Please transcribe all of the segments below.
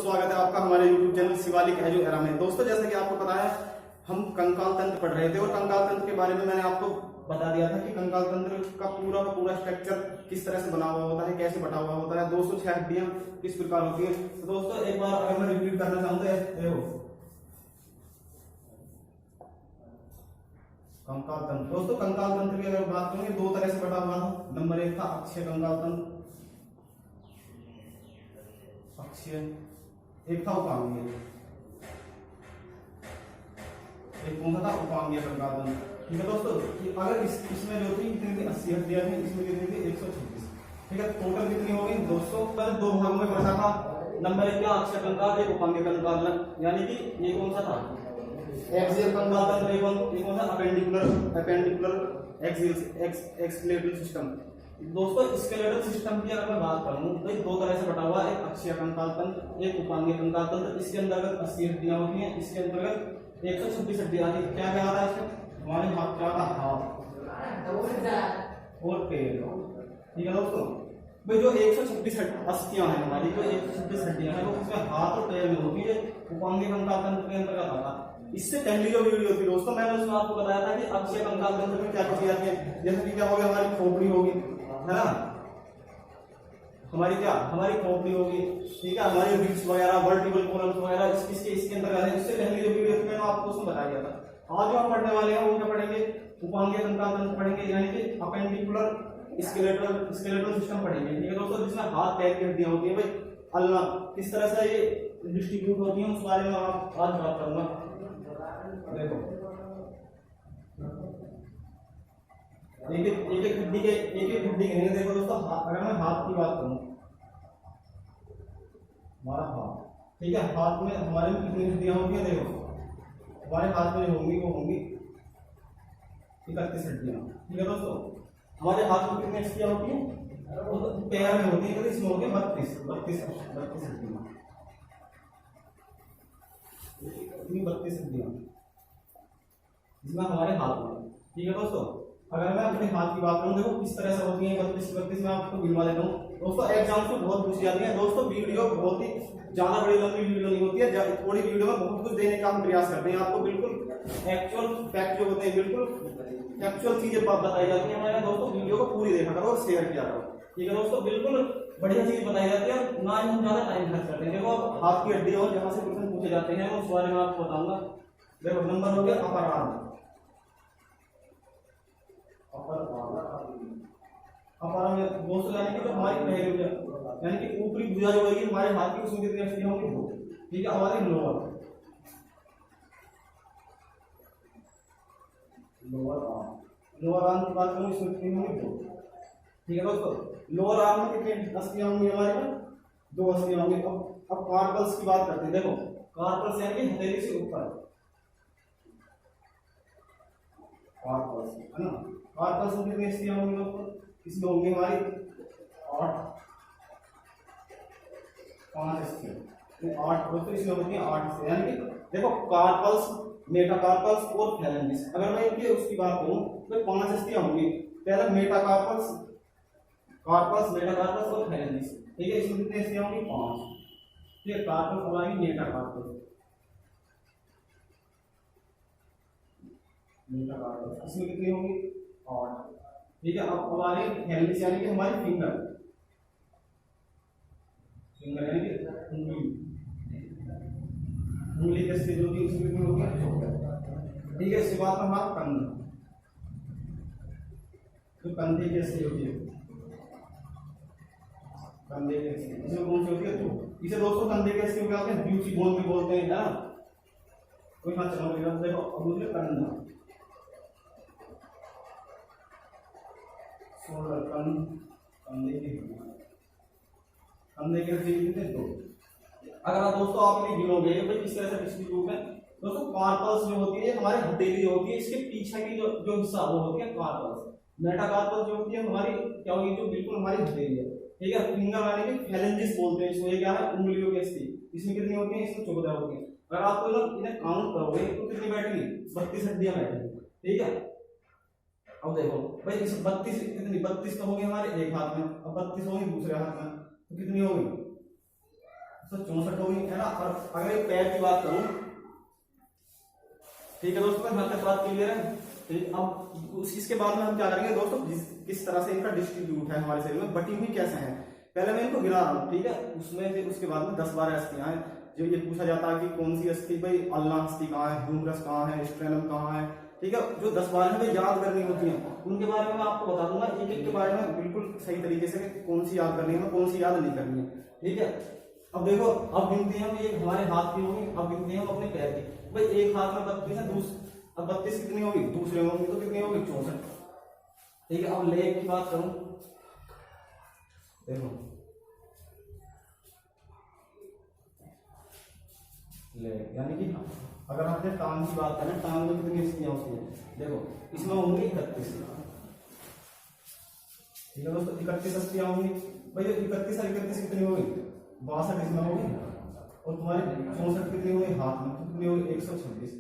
स्वागत है आपका हमारे YouTube channel Shivalik azo era में। दोस्तों जैसा कि आपको पता है हम कंकाल तंत्र पढ़ रहे थे और कंकाल तंत्र के बारे में मैंने आपको बता दिया था कि कंकाल तंत्र का पूरा स्ट्रक्चर किस तरह से बना हुआ होता है, कैसे बटा हुआ होता है, 206 हड्डियां किस प्रकार होती है। तो दोस्तों एक बार अगर मैं रिव्यू करना चाहूँ तो देखो कंकाल तंत्र। दोस्तों कंकाल तंत्र की अगर बात करें दो तरह से बटा हुआ था। नंबर एक था अक्षीय कंकाल तंत्र, अक्षीय, एक था उपांगीय, एक कौन सा था उपांगीय कंकाल तंत्र। ठीक है दोस्तों, अगर इसमें जो थी कितनी थी 80 हड्डियां थी, इसमें कितनी थी 126। ठीक है, टोटल कितनी हो गई 200। पर दो भागों में बटा था। नंबर एक क्या अक्षीय कंकाल, एक उपांगीय कंकाल, यानी कि ये कौन सा था एक्सियल कंकाल तंत्र, एक कौन सा अपेंडिकुलर एक्सलेटल सिस्टम। दोस्तों स्केलेटल सिस्टम की अगर मैं बात करूं तो दो तरह से बटा हुआ है, एक अक्षीय कंकाल तंत्र, एक उपांगीय कंकाल तंत्र। इसके अंतर्गत 80 हड्डियां होती हैं, इसके अंतर्गत 126 हड्डियां आती है। क्या क्या आता है इसमें हमारे हाथ, क्या आता है हाथ और पैर। ठीक है दोस्तों, भाई जो 126 अस्थियां हैं हमारी, जो 126 हड्डियां हैं वो उसमें हाथ और पैर में होती है, उपांगीय कंकाल तंत्र के अंतर्गत आता है। इससे पहली जो वीडियो थी दोस्तों मैंने उसमें आपको बताया था कि अक्षीय कंकाल तंत्र में क्या चीजें आती है। जैसे कि क्या हो गया, हमारी खोपड़ी होगी, है ना, हमारी खोपड़ी होगी। ठीक है, हमारी रिब्स वगैरह, वर्टिकल कॉलम्स वगैरह इसके अंदर आ रहे हैं। इससे पहले जो वीडियो थी मैंने आपको उसमें बता दिया था। आज जो हम पढ़ने वाले हैं वो क्या पढ़ेंगे, उपांगीय कंकाल तंत्र पढ़ेंगे, यानी कि अपेंडिकुलर स्केलेटल सिस्टम पढ़ेंगे। ठीक है दोस्तों, जिसमें हाथ पैर की हड्डियां होती है, भाई अल्लाह किस तरह से ये डिस्ट्रीब्यूट होती है उस बारे में आज बात करूंगा। देखो एक एक हड्डी के देखो दोस्तों, अगर मैं हाथ की बात करूं, हमारा हाथ, ठीक है, हाथ में हमारे में कितनी हड्डियां होती है, देखो हमारे हाथ में होंगी वो होंगी 31 हड्डियां। ठीक है दोस्तों, हमारे हाथ में कितनी हड्डियां होती है, पैर में होती है, इसमें होती है 32 हड्डियां, 32 हड्डियां जिसमें हमारे हाथ में। ठीक है दोस्तों, अगर मैं अपने हाथ की बात करूं, देखो किस तरह से होती है 32 मैं आपको गिनवा देता हूँ। दोस्तों एग्जाम से बहुत पूछ जाती है। दोस्तों वीडियो बहुत ही ज्यादा बड़ी लंबी वीडियो नहीं होती है, थोड़ी वीडियो में बहुत कुछ देने का हम प्रयास करते हैं। आपको बिल्कुल एक्चुअल फैक्ट जो होते हैं, बिल्कुल एक्चुअल चीजें बताई जाती है। हमारे दोस्तों वीडियो को पूरी देखा करो और शेयर किया करो। ठीक है दोस्तों, बिल्कुल बढ़िया चीज बताई जाती है, ना ही हम ज्यादा टाइम खर्च करते हैं। देखो हाथ की हड्डी और जहां से क्वेश्चन पूछे जाते हैं उस बारे में आपको बताऊंगा। देखो नंबर हो गया अपर आर्म, दोस्तों यानी कि जो हमारी पहली भुजा, यानी कि ऊपरी भुजा जो होगी हमारे हाथ की, उसमें कितनी हड्डियां होंगी 2। ठीक है, हमारी लोअर आर्म की बात करूं, इसमें कितनी होंगी 2। ठीक है दोस्तों, लोअर आर्म में कितनी अस्थियां होंगी हमारे में 2 अस्थियां होंगी। अब कार्पल्स की बात करते हैं। देखो कार्पल्स यानी कि हथेली से ऊपर, कार्पल्स है ना, कार्पल्स में कितनी अस्थियां होंगी दोस्तों, इसमें होंगी हमारी 5 अस्थियां, 8 दोस्तों इसमें होती है 8 अस्थियां। यानी कि देखो कार्पल्स, मेटाकार्पल्स और फैलेंजिस, अगर मैं इनकी उसकी बात करूं तो 5 अस्थियां होंगी। पहला मेटाकार्पल्स, कार्पल्स, मेटाकार्पल्स और फैलेंजिस। ठीक है, इसमें कितनी अस्थियां होंगी 5। ठीक है, कार्पल्स हमारी मेटाकार्पल्स, इसमें कितनी होंगी 8। ठीक है, अब हमारे फैलेंजिस यानी कि हमारी फिंगर यानी कि उंगली के स्थिति होती है, इसमें कितनी होगी 14। ठीक है, इसके बाद हमारा कंधा, तो कंधे की स्थिति होती है, कंधे की स्थिति इसमें कौन सी होती है 2। इसे दोस्तों कंधे के स्थिति क्या होते हैं, ब्यूसी बोन भी बोलते हैं ना, कोई बात समझ लीजिए। देखो अब दूसरे कंधा, शोल्डर, कंधे के कितने 2। अगर दोस्तों आप ये गिनोगे भाई किस तरह से डिस्ट्रीब्यूट है, दोस्तों कार्पल्स जो होती है हमारे हथेली जो होती है, इसके पीछे की जो हिस्सा वो होती है कार्पल्स। मेटाकार्पल्स जो होती है हमारी क्या होगी, जो बिल्कुल हमारी हथेली है। ठीक है, फिंगर यानी कि फैलेंजिस बोलते हैं इसको, ये क्या है उंगलियों की स्थिति, इसमें कितनी होती है, इसमें 14 होती है। अगर आप इन्हें काउंट करोगे तो कितनी बैठेंगी 32 हड्डियां बैठेंगी। ठीक है, अब देखो भाई इस 32 कितनी 32 तो होगी हमारे एक हाथ में, अब 32 होगी दूसरे हाथ में, तो कितनी होगी 164 होगी, है ना। और अगर एक पैर की बात करूं, ठीक है दोस्तों, यहाँ तक बात क्लियर है। ठीक, अब इसके बाद में हम क्या करेंगे दोस्तों, किस तरह से इनका डिस्ट्रीब्यूट है हमारे शरीर में, बटी हुई कैसे है। पहले मैं इनको गिरा रहा हूँ, ठीक है, उसमें उसके बाद में 10-12 अस्थियां हैं। जो ये पूछा जाता है कि कौन सी अस्थि, भाई अल्ना अस्थि कहाँ है, ह्यूमरस कहाँ है, स्ट्रेनम कहाँ है, ठीक है। जो 10-12 हमें याद करनी होती है, उनके बारे में मैं आपको बता दूंगा एक एक के बारे में बिल्कुल सही तरीके से, कौन सी याद करनी है, कौन सी याद नहीं करनी है, ठीक है। अब देखो, अब गिनते हैं हम, ये हमारे हाथ की होगी, अब गिनते हैं हम अपने पैर की। भाई एक हाथ में 32 है, अब 32 कितनी होगी, दूसरे में होगी तो कितनी होगी, 64, ठीक है। अब लेग की बात करूं, देखो लेग यानी कि अगर आपने टांग की बात करें, टांग में कितनी अस्थियां होती हैं, देखो इसमें होंगी 31, ठीक है दोस्तों, 31 अस्थियां होंगी। भाई 31 और 31 कितनी होगी, 62 इसमें होगी, और तुम्हारी 64 कितनी होगी हाथ में, कितनी होगी 126।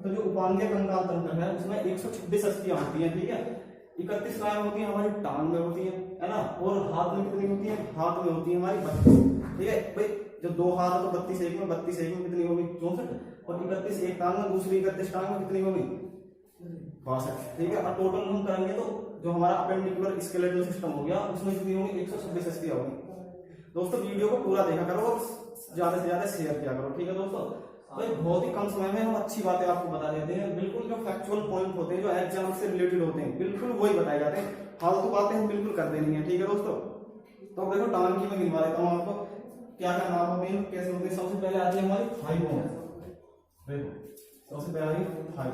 तो जो उपांगीय कंकाल तंत्र है उसमें 126 अस्थियां होती हैं, ठीक है। 31 कहाँ होती है, हमारी टांग में होती है ना। और हाथ में कितनी होती है, हाथ में होती है हमारी 32, ठीक है। भाई जब दो हाथ तो 32 एक में, 32 एक में कितनी होगी 64, और 31 एक टांग में, दूसरी 31 टांग में कितनी होगी 62, ठीक है। और टोटल हम करेंगे तो जो हमारा अपेंडिकुलर स्केलेटल सिस्टम हो गया, उसमें कितनी होगी 126 अस्थियां होगी। दोस्तों वीडियो को पूरा देखा करो और ज्यादा से ज्यादा शेयर किया करो, ठीक है दोस्तों। भाई बहुत ही कम समय में हम अच्छी बातें आपको बता देते हैं, बिल्कुल जो फैक्चुअल पॉइंट होते हैं, जो एग्जाम से रिलेटेड होते हैं, बिल्कुल वही बताए जाते हैं, फालतू बातें हम बिल्कुल करते नहीं है, ठीक है दोस्तों। तो देखो टांग की मैं गिनवा देता हूँ आपको, क्या क्या नाम होते हैं, कैसे होते हैं। सबसे पहले आती है हमारी थाई बोन, देखो सबसे पहले आई थाई,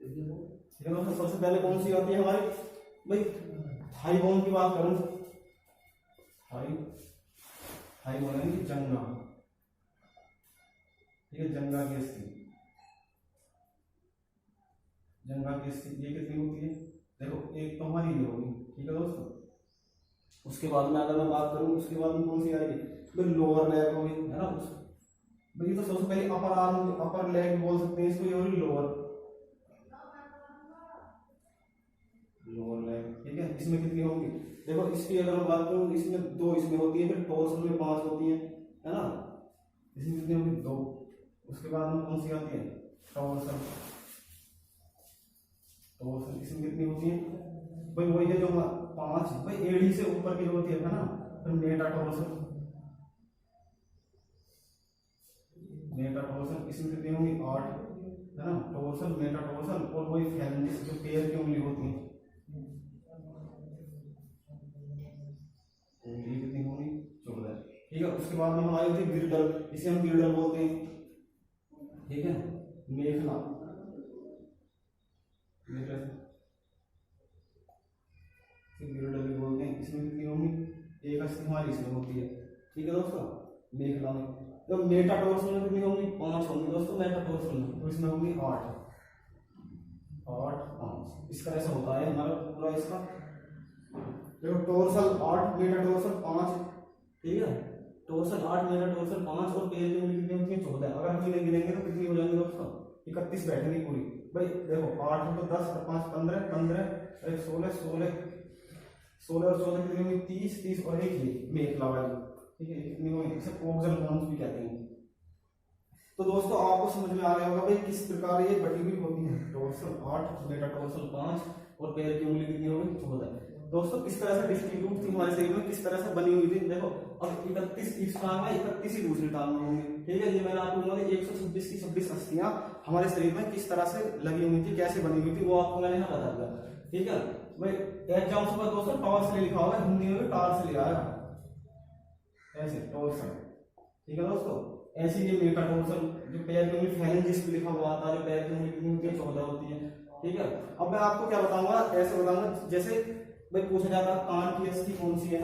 ठीक है दोस्तों। सबसे पहले कौन सी आती है हमारी, भाई थाई बोन की बात करूं, थाई बोन यानी जंगा, ठीक है, जंगा की अस्थि, जंगा की अस्थि ये कितनी होती है, देखो एक तो हमारी ये होगी, ठीक है दोस्तों। उसके बाद में अगर मैं बात करूं, उसके बाद में कौन सी आएगी, भाई लोअर लेग होगी, है ना। भाई तो सबसे पहले अपर आर्म, अपर लेग बोल सकते हैं इसको, ये होगी लोअर लेग, ठीक है। इसमें कितनी होगी, देखो इसकी अगर मैं बात करूं, इसमें 2 इसमें होती है, फिर टॉर्सल में 5 होती है ना। इसमें कितनी होगी 2। उसके बाद में कौन सी आती है, टॉर्सल, इसमें कितनी होती है, भाई वही है जो 5, भाई एड़ी से ऊपर की होती है ना। फिर मेटाटॉर्सल, इसमें कितनी होंगी 8, है ना। टॉर्सल, मेटाटॉर्सल, और वही फैलेंजिस जो पैर की उंगली होती है, ये कितनी होंगी 14, ठीक है। उसके बाद में हमारी होती है गिरडल, इसे हम गिरडल बोलते हैं, ठीक है। मेखला, गिरडल बोलते हैं, इसमें कितनी होंगी, एक अस्थि हमारी इसमें होती है, ठीक है दोस्तों, मेखला में। तो मेटाटॉर्सल में कितनी होंगी 5 होंगी दोस्तों, मेटाटॉर्सल में, तो इसमें होंगी 8, 5 इस तरह से होता है हमारा पूरा इसका। देखो टॉर्सल 8, मेटाटॉर्सल 5, ठीक है। टॉर्सल 8, मेटाटॉर्सल 5, और पैर की उंगली कितनी होती है 14। अगर हम इन्हें गिनेंगे तो कितनी हो जाएंगी दोस्तों, 31 बैठेंगी पूरी। भाई देखो 8 तो 10 और 5 15, 15 एक 16, 16 और 14 कितनी होगी 30, 30 और एक ये मेखला वाली, ठीक है, कितनी होगी, इसे कोक्सल बोन्स भी कहते हैं। तो दोस्तों आपको समझ में आ गया होगा भाई किस प्रकार ये बटी हुई होती है, टॉर्सल 8, मेटाटॉर्सल 5, और पैर की उंगली कितनी होगी 14। दोस्तों किस तरह से डिस्ट्रीब्यूट थी हमारे शरीर में, किस तरह से बनी हुई थी, देखो अब 31 इस टांग में, 31 ही दूसरी टांग में होंगी, ठीक है। ये मैंने आपको बोला 126 की 26 अस्थियां हमारे शरीर में किस तरह से लगी हुई थी, कैसे बनी हुई थी, वो आपको मैंने यहाँ बता दिया, ठीक है। भाई एग्जाम्स पर दोस्तों टॉर्सल लिखा होगा, हिंदी में भी टार्सल आया ऐसे, टॉर्सल, ठीक है दोस्तों। ऐसे ये मेटाटॉर्सल, जो पैर की उंगली फैलेंजिस भी लिखा हुआ था, जो पैर की उंगली कितनी होती है 14 होती है, ठीक है। अब मैं आपको क्या बताऊंगा, ऐसे बताऊंगा जैसे भाई पूछा जाता है कान की अस्थि कौन सी है,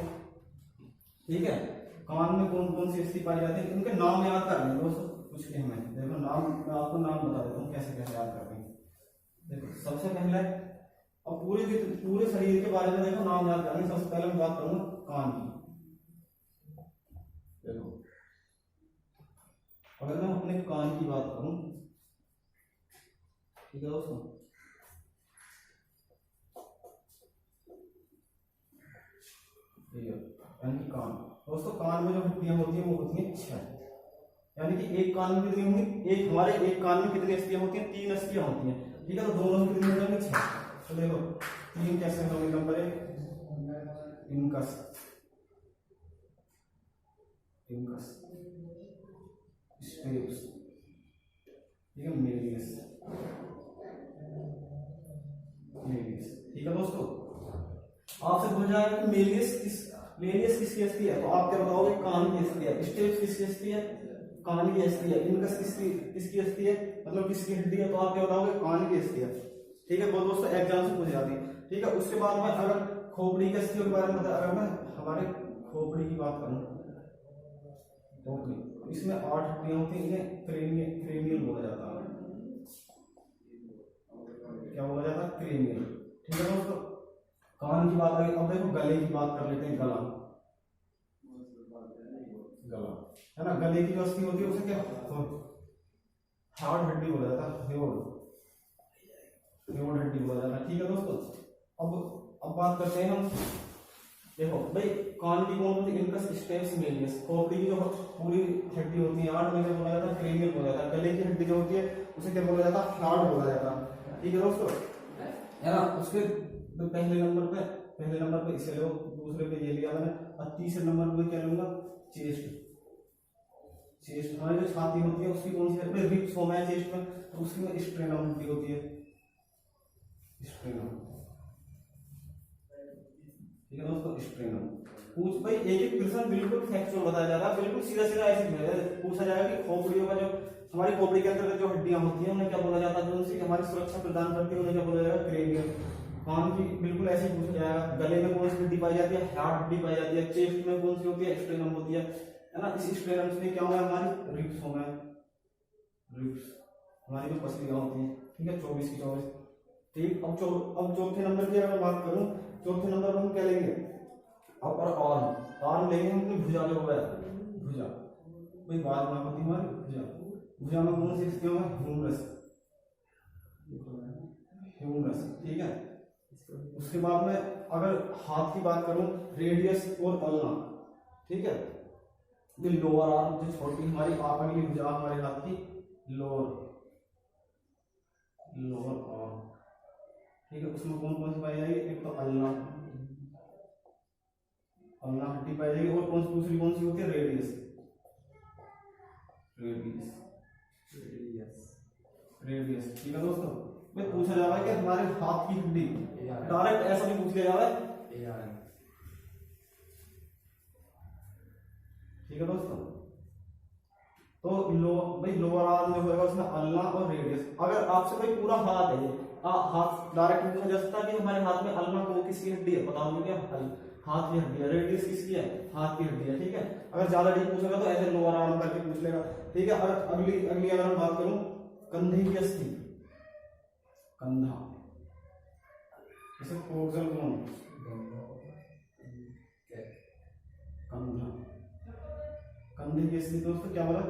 ठीक है। कान में कौन कौन सी अस्थि पाई जाती है, उनके नाम याद कर लें दोस्तों, कुछ नहीं हमें, देखो नाम मैं आपको नाम बता देता हूँ कैसे कैसे याद करते हैं। देखो सबसे पहले, अब पूरे शरीर के बारे में देखो नाम याद करेंगे। सबसे पहले मैं बात करूंगा कान की, देखो अगर मैं अपने कान की बात करूं, ठीक है दोस्तों, कान, दोस्तों कान में जो हड्डियां होती हैं वो होती हैं 6, यानी कि एक कान में कितनी होंगी, एक हमारे एक कान में कितनी अस्थियां होती हैं, 3 अस्थियां होती हैं, ठीक है। तो दोनों में कितनी हो जाएंगी 6। तो देखो 3 कैसे होंगे नंबर है इनकस, इनकस स्टेप्स, ठीक है, मेलियस, मेलियस, ठीक है दोस्तों। आपसे पूछा जाएगा कि मेलियस किसकी अस्थि है, तो आप क्या बताओगे, कान की अस्थि है। स्टेप्स किसकी अस्थि है, कान की अस्थि है। इनकस किसकी अस्थि है, मतलब किसकी हड्डी है, तो आप क्या बताओगे, कान की अस्थि है, ठीक है। वो दोस्तों एग्जाम से पूछ जाती है, ठीक है। उसके बाद में अगर खोपड़ी की अस्थियों के बारे में बता, अगर मैं हमारे खोपड़ी की बात करूं, खोपड़ी, इसमें 8 हड्डियां होती हैं, इन्हें क्रेनियल बोला जाता है। क्या बोला जाता है, क्रेनियल, ठीक है दोस्तों। कान की बात आ गई, अब देखो गले की बात कर लेते हैं। गला, गला है ना, गले की जो अस्थि होती है उसे क्या हार्ड हड्डी बोला जाता है, ह्योड हड्डी बोला जाता है, ठीक है दोस्तों। अब बात करते हैं हम, देखो भाई कान की कौन होती है, इनकस स्टेप्स मेलियस। खोपड़ी की जो पूरी हड्डी होती है 8 में बोला जाता है क्रेनियल बोला जाता है। गले की हड्डी जो होती है उसे क्या बोला जाता है, हार्ड बोला जाता है, ठीक है दोस्तों, है ना। उसके पहले नंबर पे इसे लो, दूसरे पे ये लिया मैंने, और तीसरे नंबर पे क्या लूंगा, चेस्ट। चेस्ट हमारी जो छाती होती है उसकी कौन सी है, रिब्स होना है चेस्ट में, तो उसकी में स्ट्रेनम हड्डी होती है, स्ट्रेनम, ठीक है दोस्तों, स्ट्रेनम। पूछ भाई एक प्रश्न बिल्कुल फैक्चुअल बताया जा रहा है, बिल्कुल सीधा सीधा ऐसे पूछा जाएगा कि खोपड़ियों का जो हमारी खोपड़ी के अंदर जो हड्डियां होती हैं उन्हें क्या बोला जाता है, जो उनसे हमारी सुरक्षा प्रदान करती है उन्हें क्या बोला जाएगा, क्रेनियम। कान की बिल्कुल ऐसे ही पूछा जाएगा, गले में कौन सी हड्डी पाई जाती है, हार्ट हड्डी पाई जाती है, चेस्ट में कौन सी होती है, स्ट्रेनम होती है ना। इस स्ट्रेनम में क्या होगा, हमारी रिब्स होगा, रिब्स हमारी जो पसलियां होती हैं, ठीक है, 24 की 24, ठीक। अब चौथे नंबर की अगर बात करूं, चौथे नंबर पर हम क्या लेंगे, अपर आर्म लेंगे हम अपनी भुजा जो है, भुजा भाई बात ना होती हमारी भुजा, भुजा में कौन सी स्थिति होगा, ह्यूमरस, ह्यूमरस, ठीक है। उसके बाद में अगर हाथ की बात करूं, रेडियस और अल्ना, ठीक है। ये लोअर आर्म जो छोटी हमारी अगली भुजा हमारे हाथ की, लोअर आर्म, ठीक है। उसमें कौन कौन सी पाई जाएगी, एक तो अल्ना हड्डी पाई जाएगी, और दूसरी कौन सी होती है, रेडियस, रेडियस, ठीक है दोस्तों। मैं पूछा जा रहा है कि हमारे हाथ की हड्डी, डायरेक्ट ऐसा भी पूछ लिया जा रहा है, ठीक है दोस्तों। तो भाई लोअर आर्म जो होगा उसमें अल्ना और रेडियस। अगर आपसे भाई पूरा हाथ है, हाथ डायरेक्ट पूछा जा सकता है कि हमारे हाथ में अल्ना को किसकी हड्डी है, बताओगे क्या, हाथ की हड्डी है, रेडियस किसकी है, हाथ की हड्डी है, ठीक है। अगर ज्यादा डीप पूछेगा तो ऐसे लोअर आर्म करके पूछ लेगा, ठीक है। अगर अगली अगर हम बात करूं, कंधे की अस्थि, कंधा, इसे कोक्सल बोन, कंधा, कंधे की अस्थि दोस्तों क्या बोला,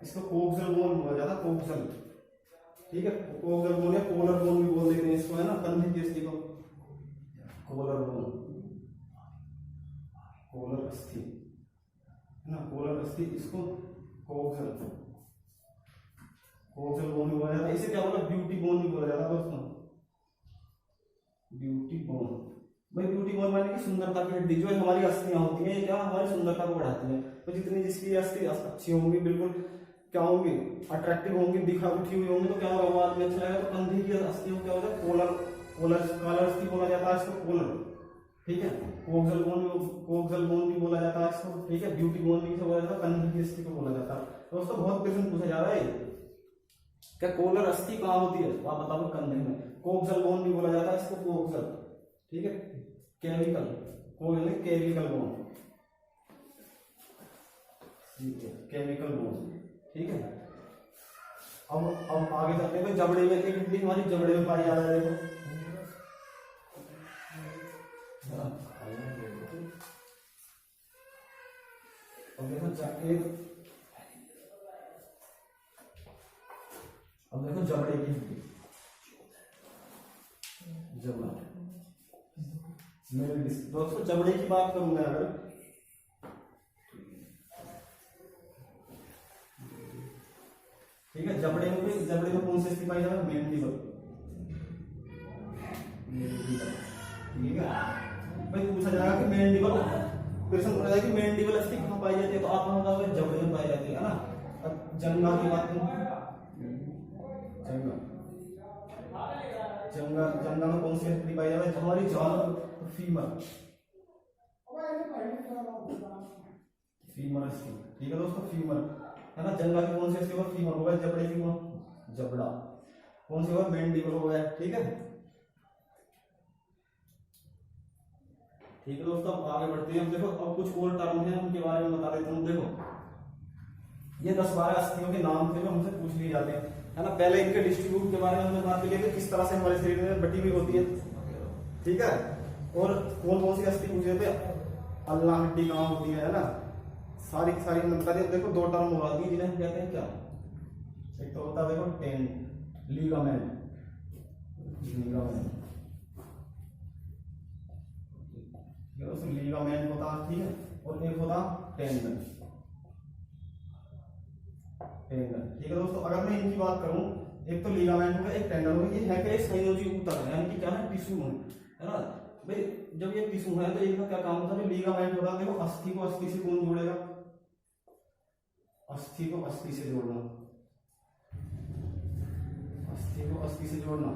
इसको कोक्सल बोन बोला जाता है, कोक्सल, ठीक है। कोक्सल बोन या कोलर बोन भी बोल देते हैं इसको, है ना, कंधे की अस्थि को कोलर बोन, कोलर अस्थि, है ना, कोलर अस्थि, इसको कोक्सल बोन भी बोला जाता है। इसे क्या बोला, ब्यूटी बोन भी बोला जाता है दोस्तों, ब्यूटी बोन। भाई ब्यूटी बोन माने कि सुंदरता की हड्डी, जो हमारी अस्थियां होती हैं क्या हमारी सुंदरता को बढ़ाती हैं। तो जितनी जिसकी अस्थि अच्छी होंगी, बिल्कुल क्या होंगी, अट्रैक्टिव होंगी, दिखा उठी हुई होंगी, तो क्या होगा, वो आदमी अच्छा लगेगा। तो कंधे की अस्थियों क्या होता है, कॉलर अस्थि बोला जाता है इसको, कॉलर, ठीक है। कोक्सल बोन भी बोला जाता है इसको, ठीक है। ब्यूटी बोन भी बोला जाता है, कंधे की अस्थि को बोला जाता है। दोस्तों बहुत क्वेश्चन पूछा जा रहा है, क्या कोलर अस्थि कहाँ होती है, तो आप बताओ कंधे में। कोक्सल बोन भी बोला जाता है इसको, कोक्सल, ठीक है। केविकल बोन, ठीक है, केमिकल बोन, ठीक है। अब आगे चलते हैं, जबड़े में एक हड्डी हमारी जबड़े में पाई जा रहा है, देखो अब देखो जबड़े की हड्डी, जबड़ा, दोस्तों जबड़े की बात करूंगा अगर, ठीक है। जबड़े में कौन सी अस्थि पाई जाए? मैंडिबल। ठीक है भाई, पूछा जाएगा कि मैंडिबल, प्रश्न पूछा जाएगा कि मैंडिबल अस्थि कहाँ पाई जाती है, तो आप कहाँ बताओगे? जबड़े में पाई जाती है ना। अब जंगा की बात करूं, जंगा में कौन सी अस्थि पाई जाती है? हमारी जान, फीमर अस्थि। ठीक है दोस्तों, फीमर है ना। जंगा की कौन सी अस्थि होगा? फीमर होगा। जबड़े की कौन? जबड़ा। कौन सी होगा? मैंडिबल हो गया। ठीक है ठीक है दोस्तों, अब आगे बढ़ते हैं। हम देखो अब कुछ और टर्म है उनके बारे में बता देता हूँ। देखो ये 10-12 अस्थियों के नाम थे जो हमसे पूछ लिए जाते हैं, है ना। पहले इनके डिस्ट्रीब्यूट के बारे में हमने बात की, किस तरह से हमारे शरीर में बटी हुई होती है। ठीक है, और कौन कौन सी अस्थि पूछे थे? अल्लाह हड्डी कहाँ होती है ना, सारी की सारी हमने बता दी। देखो दो टर्म हो जाती है जिन्हें हम कहते हैं क्या? एक तो होता है देखो टेंड, लीगामेंट, लीगामेंट होता है। ठीक है, और एक होता टेंडन। ठीक है दोस्तों, अगर मैं इनकी बात करूं, एक तो लीगामेंट होगा, एक टेंडन होगा। ये है क्या? संयोजी ऊतक है, यानी कि क्या है? टिश्यू है ना भाई। जब ये टिश्यू है तो इनका क्या काम होता है? लीगामेंट होता है। देखो अस्थि को अस्थि से कौन जोड़ेगा? अस्थि को अस्थि से जोड़ना, अस्थि को अस्थि से जोड़ना।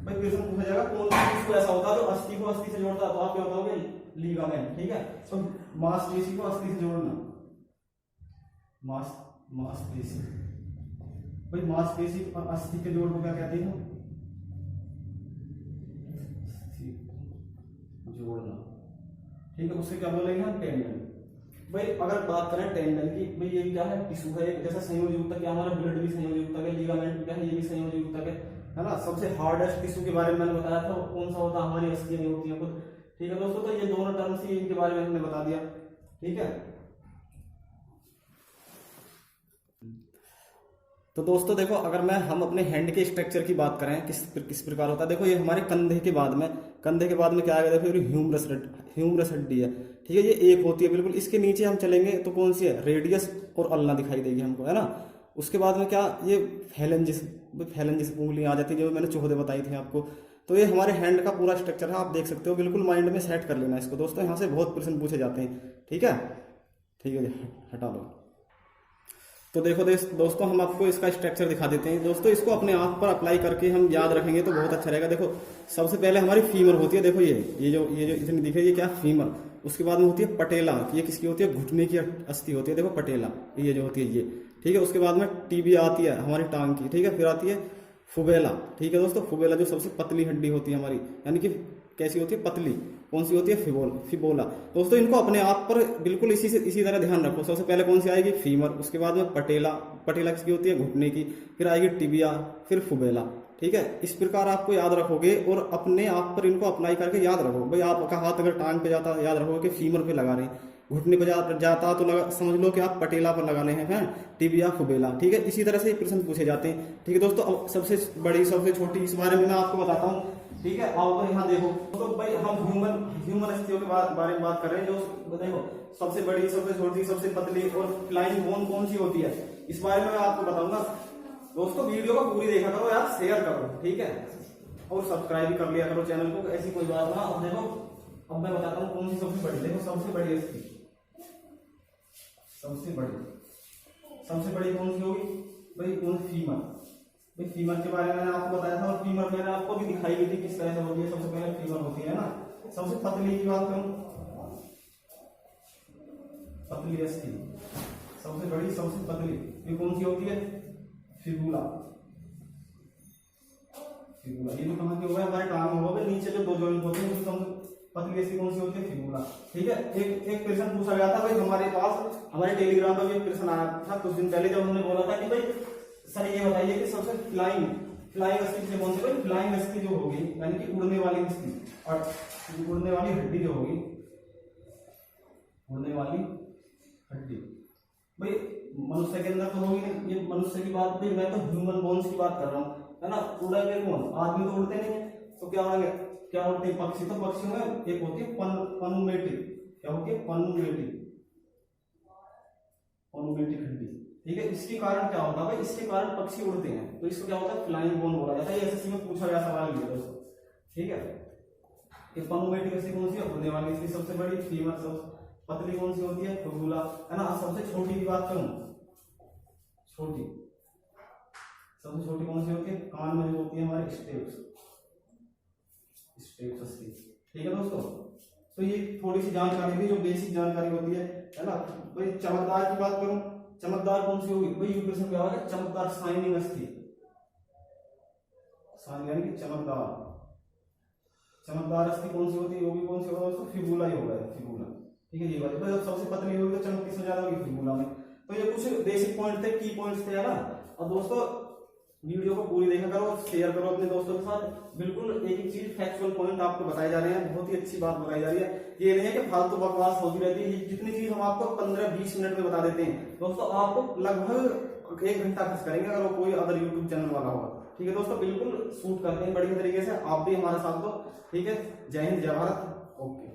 भाई प्रश्न पूछा जाएगा कौन सा टिश्यू ऐसा होता है जो अस्थि को अस्थि से जोड़ता है, तो आप क्या बताओगे? लीगामेंट। ठीक है, तो मांसपेशी को अस्थि से जोड़ना, मांसपेशी। भाई मांसपेशी और अस्थि के जोड़ को क्या कहते हैं? जोड़ना। ठीक है, उससे क्या बोलेंगे हम? टेंडन। भाई अगर बात करें टेंडन की, भाई ये क्या है? टिश्यू है। जैसा संयोजी ऊतक क्या, हमारा ब्लड भी संयोजी ऊतक है, लीगामेंट क्या है? ये भी संयोजी ऊतक है ना। सबसे हार्डेस्ट टिश्यू के बारे में मैंने बताया था, कौन सा होता है? हमारी अस्थियां नहीं होती है खुद। ठीक है दोस्तों, तो ये दोनों टर्म्स ही इनके बारे में हमने बता दिया। ठीक है, तो दोस्तों देखो, अगर हम अपने हैंड के स्ट्रक्चर की बात करें, किस प्रकार होता है। देखो ये हमारे कंधे के बाद में क्या आएगा? देखो ह्यूमरस हड्डी है। ठीक है, ये एक होती है बिल्कुल। इसके नीचे हम चलेंगे तो कौन सी है? रेडियस और अल्ना दिखाई देगी हमको, है ना। उसके बाद में क्या? ये फैलेंजिस उंगलियां आ जाती है, जो मैंने चौहदे बताई थी आपको। तो ये हमारे हैंड का पूरा स्ट्रक्चर है, आप देख सकते हो। बिल्कुल माइंड में सेट कर लेना इसको दोस्तों, यहाँ से बहुत प्रश्न पूछे जाते हैं। ठीक है हटा लो। तो देखो दोस्तों, हम आपको इसका स्ट्रक्चर दिखा देते हैं दोस्तों। इसको अपने आप पर अप्लाई करके हम याद रखेंगे तो बहुत अच्छा रहेगा। देखो सबसे पहले हमारी फीमर होती है। देखो ये जो इतनी दिख रही है, ये क्या? फीमर। उसके बाद में होती है पटेला, ये किसकी होती है? घुटने की अस्थि होती है। देखो पटेला, ये जो होती है ये। ठीक है, उसके बाद में टीबिया आती है हमारी टांग की। ठीक है, फिर आती है फुबेला। ठीक है दोस्तों, फुबेला जो सबसे पतली हड्डी होती है हमारी, यानी कि कैसी होती है? पतली। कौन सी होती है? फिबोला। दोस्तों इनको अपने आप पर बिल्कुल इसी तरह ध्यान रखो। सबसे पहले कौन सी आएगी? फीमर। उसके बाद में पटेला किसकी होती है? घुटने की। फिर आएगी टिबिया, फिर फुबेला। ठीक है, इस प्रकार आपको याद रखोगे और अपने आप पर इनको अप्लाई करके याद रखो। भाई आपका हाथ अगर टांग पे जाता है, याद रखोगे कि फीमर पे लगा रहे हैं। घुटने पे जाता तो समझ लो कि आप पटेला पर लगाने हैं, टिबिया फ़ुबेला। ठीक है, इसी तरह से प्रश्न पूछे जाते हैं। ठीक है दोस्तों, अब सबसे बड़ी सबसे छोटी इस बारे में मैं आपको बताता हूँ। ठीक है, आओ तो यहाँ देखो। तो भाई हम ह्यूमन अस्थियों के बारे में बात कर रहे हैं। जो देखो सबसे बड़ी, सबसे छोटी, सबसे पतली और फ्लाइंग बोन कौन सी होती है, इस बारे में मैं आपको बताऊंगा। दोस्तों वीडियो को पूरी देखा करो यार, शेयर करो। ठीक है, और सब्सक्राइब भी कर लिया करो चैनल को, ऐसी कोई बात ना। अब देखो, अब मैं बताता हूँ कौन सी सबसे बड़ी। देखो सबसे बड़ी अस्थि, सबसे बड़ी कौन सी होगी भाई? कौन? फीमर। भाई फीमर के बारे में मैंने आपको बताया था, और फीमर मैंने आपको भी दिखाई गई थी किस तरह से होती है। सबसे पहले फीमर होती है ना। सबसे पतली की बात करूं, पतली अस्थि सबसे बड़ी, सबसे पतली ये कौन सी होती है? फिबुला। ये जो कहां की होगा? हमारे टांग में होगा। नीचे जो दो जॉइंट होते हैं उसमें पतली अस्थि कौन सी होती है? फिबुला। ठीक है, एक प्रश्न पूछा गया था भाई हमारे पास, हमारे टेलीग्राम पर भी एक प्रश्न आया था कुछ दिन पहले, जब उन्होंने बोला था कि भाई सर ये बताइए कि सबसे फ्लाइंग अस्थि से कौन सी? भाई फ्लाइंग अस्थि जो होगी, यानी कि उड़ने वाली अस्थि, और उड़ने वाली हड्डी जो होगी, उड़ने वाली हड्डी भाई मनुष्य के अंदर तो होगी नहीं। ये मनुष्य की बात भाई, मैं तो ह्यूमन बोन्स की बात कर रहा हूँ, है ना। उड़ेंगे कौन? आदमी तो उड़ते नहीं है। तो क्या होंगे? क्या होते हैं? पक्षी। तो पक्षियों में एक होती है पनुमेटिक। क्या होती है? पनुमेटिक हड्डी। ठीक है। इसके कारण क्या होता है भाई, इसके कारण पक्षी उड़ते हैं, तो इसको क्या होता है फ्लाइंग बोन बोला जाता है। ये एसएससी में पूछा गया सवाल भी है दोस्तों, ठीक है। ये पंगोमेटिक रस्सी कौन सी है, उड़ने वाली, इसकी सबसे बड़ी फीमर, सबसे पतली कौन सी होती है, फिबुला, है ना। सबसे छोटी की बात करूं, छोटी सबसे छोटी कौन सी होती है, कान में जो होती है हमारे स्टेप्स, रस्सी, ठीक है दोस्तों। तो ये थोड़ी सी जानकारी थी जो बेसिक जानकारी होती है ना। भाई चमकदार की बात करूं, चमकदार कौन सी होगी भाई, यूपीएससी में क्या होगा, चमकदार शाइनिंग अस्थि, यानी कि चमकदार अस्थि कौन सी होती है, वो भी कौन सी होगा दोस्तों, फिबुला ही होगा, फिबुला, ठीक है। ये बात भाई सबसे पतली होगी तो चमक किसमें ज्यादा होगी, फिबुला में। तो ये कुछ बेसिक पॉइंट थे, की पॉइंट्स थे, है ना। और दोस्तों वीडियो को पूरी देखा करो, शेयर करो अपने दोस्तों के साथ। बिल्कुल एक एक चीज फैक्चुअल पॉइंट आपको बताए जा रहे हैं, बहुत ही अच्छी बात बताई जा रही है। ये नहीं है कि फालतू बकवास होती रहती है, जितनी चीज हम आपको 15-20 मिनट में बता देते हैं दोस्तों, आपको लगभग 1 घंटा खर्च करेंगे अगर वो कोई अदर यूट्यूब चैनल वाला होगा, ठीक है दोस्तों। बिल्कुल शूट करते हैं बढ़िया तरीके से, आप भी हमारे साथ दो, ठीक है। जय हिंद, जय भारत, ओके।